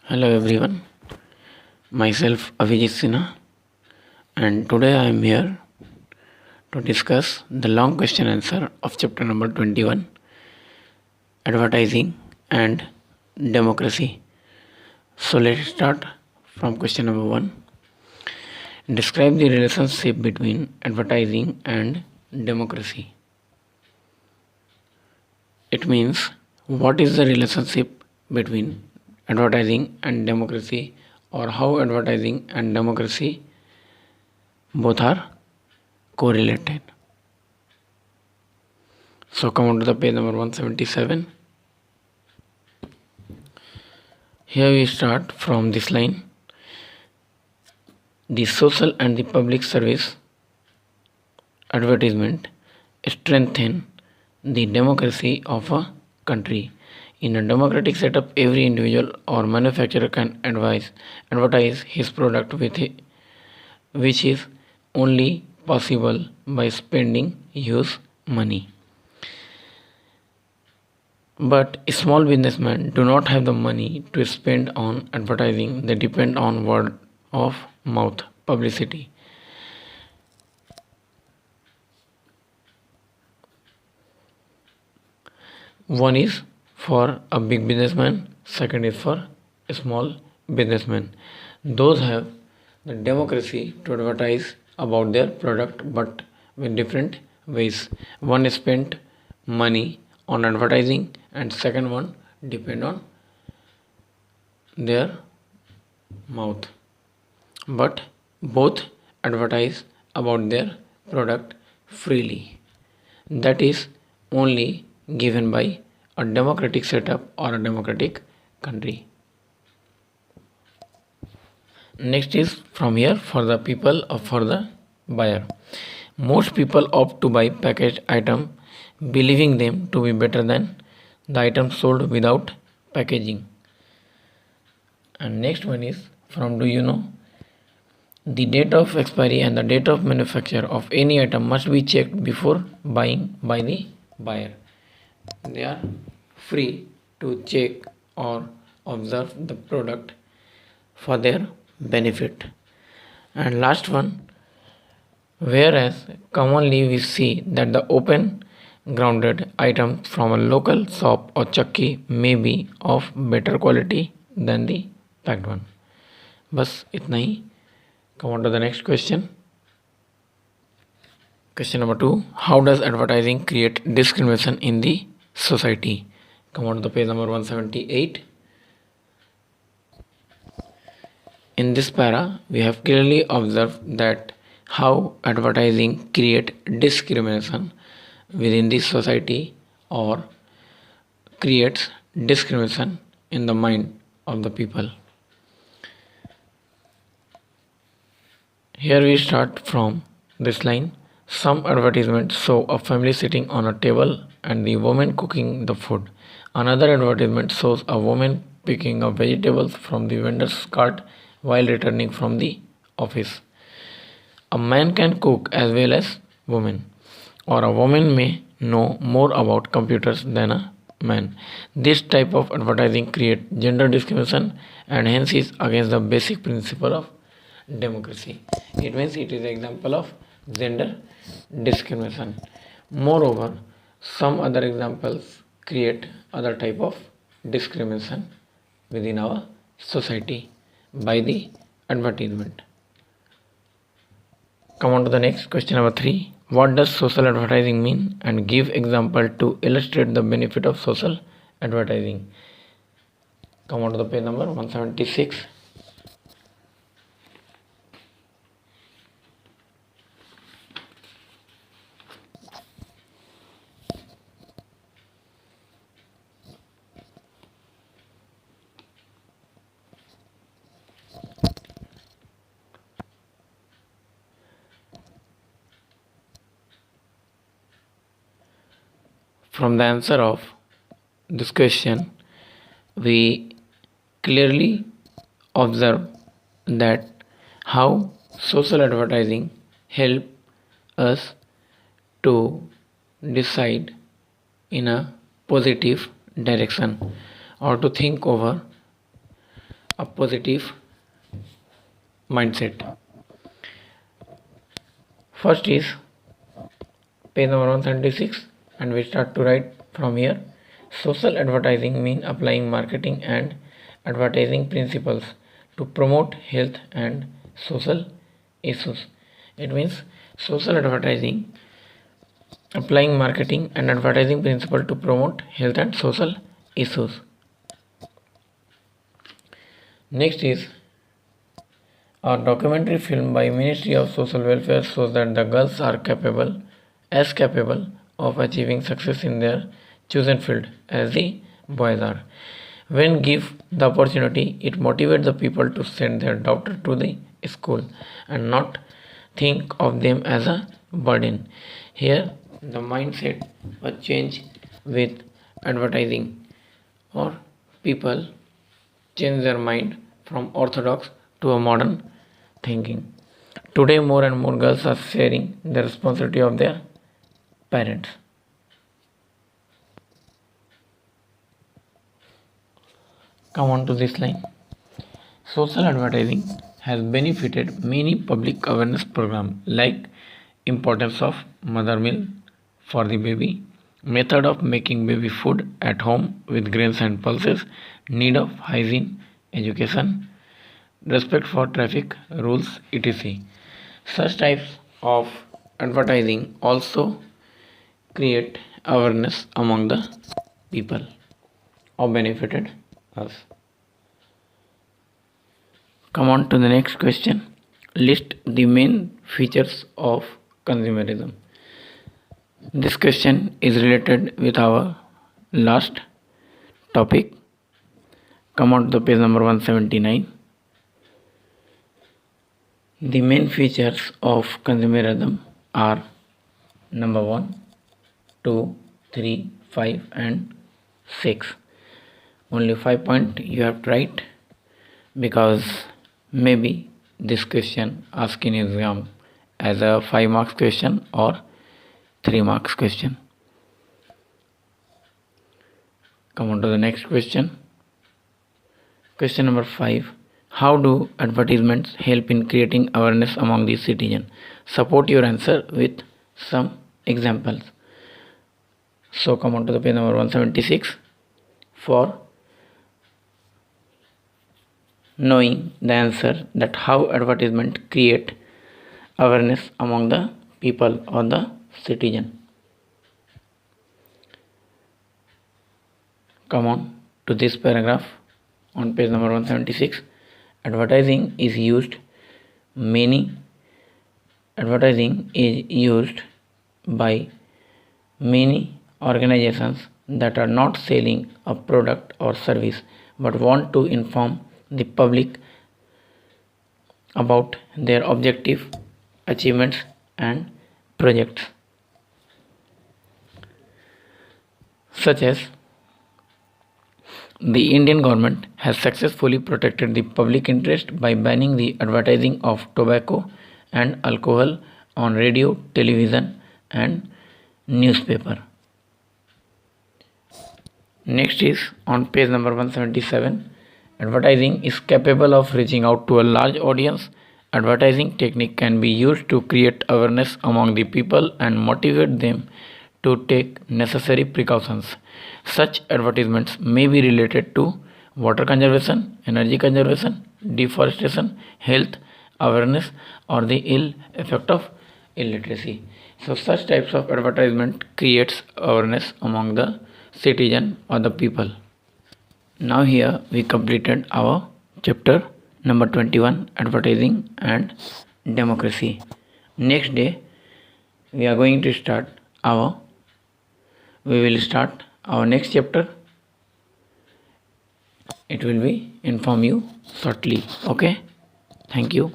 Hello everyone, myself Avijit Sinha, and today I am here to discuss the long question answer of chapter number 21, Advertising and Democracy. So let's start from question number 1. Describe the relationship between advertising and democracy. It means what is the relationship between advertising and democracy, or how advertising and democracy both are correlated. So come on to the page number 177. Here we start from this line. The social and the public service advertisement strengthen the democracy of a country. In a democratic setup, every individual or manufacturer can advertise his product which is only possible by spending huge money. But small businessmen do not have the money to spend on advertising. They depend on word of mouth publicity. One is for a big businessman, second is for a small businessman. Those have the democracy to advertise about their product, but with different ways. One spent money on advertising, and second one depend on their mouth, but both advertise about their product freely. That is only given by a democratic setup or a democratic country. Next is from here for the people or for the buyer. Most people opt to buy packaged item, believing them to be better than the item sold without packaging. And next one is from do you know? The date of expiry and the date of manufacture of any item must be checked before buying by the buyer. They are free to check or observe the product for their benefit. And last one, whereas commonly we see that the open grounded item from a local shop or chakki may be of better quality than the packed one. बस इतना ही. Come on to the next question. Question number 2. How does advertising create discrimination in the society? Come on to the page number 178. In this para, we have clearly observed that how advertising create discrimination within the society or creates discrimination in the mind of the people. Here we start from this line. Some advertisements show a family sitting on a table and the woman cooking the food. Another advertisement shows a woman picking up vegetables from the vendor's cart while returning from the office. A man can cook as well as woman, or a woman may know more about computers than a man. This type of advertising creates gender discrimination and hence is against the basic principle of democracy. It means it is an example of gender discrimination. Moreover, some other examples create other type of discrimination within our society by the advertisement. Come on to the next question number 3. What does social advertising mean, and give example to illustrate the benefit of social advertising. Come on to the page number 176. From the answer of this question, we clearly observe that how social advertising help us to decide in a positive direction or to think over a positive mindset. First is page number 176, and we start to write from here. Social advertising means applying marketing and advertising principles to promote health and social issues. It means social advertising applying marketing and advertising principle to promote health and social issues. Next is a documentary film by Ministry of Social Welfare shows that the girls are capable of achieving success in their chosen field as the boys are. When given the opportunity, it motivates the people to send their daughter to the school and not think of them as a burden. Here, the mindset was changed with advertising, or people change their mind from orthodox to a modern thinking. Today, more and more girls are sharing the responsibility of their parents. Come on to this line. Social advertising has benefited many public awareness programs like importance of mother milk for the baby, method of making baby food at home with grains and pulses, need of hygiene, education, respect for traffic rules, etc. Such types of advertising also create awareness among the people or benefited us. Come on to the next question. List the main features of consumerism. This question is related with our last topic. Come on to the page number 179. The main features of consumerism are number 1, 2, 3, 5 and 6. Only 5 points you have to write, because maybe this question asked in exam as a 5 marks question or 3 marks question. Come on to the next question. Question number 5. How do advertisements help in creating awareness among the citizens? Support your answer with some examples. So come on to the page number 176 for knowing the answer, that how advertisement create awareness among the people or the citizen. Come on to this paragraph on page number 176. Advertising is used by many organizations that are not selling a product or service but want to inform the public about their objective, achievements and projects, such as the Indian government has successfully protected the public interest by banning the advertising of tobacco and alcohol on radio, television and newspaper. Next is on page number 177. Advertising is capable of reaching out to a large audience. Advertising technique can be used to create awareness among the people and motivate them to take necessary precautions. Such advertisements may be related to water conservation, energy conservation, deforestation, health awareness or the ill effect of illiteracy. So such types of advertisement creates awareness among the citizen or the people. Now here we completed our chapter number 21, advertising and democracy. Next day we will start our next chapter. It will be inform you shortly. Okay, thank you.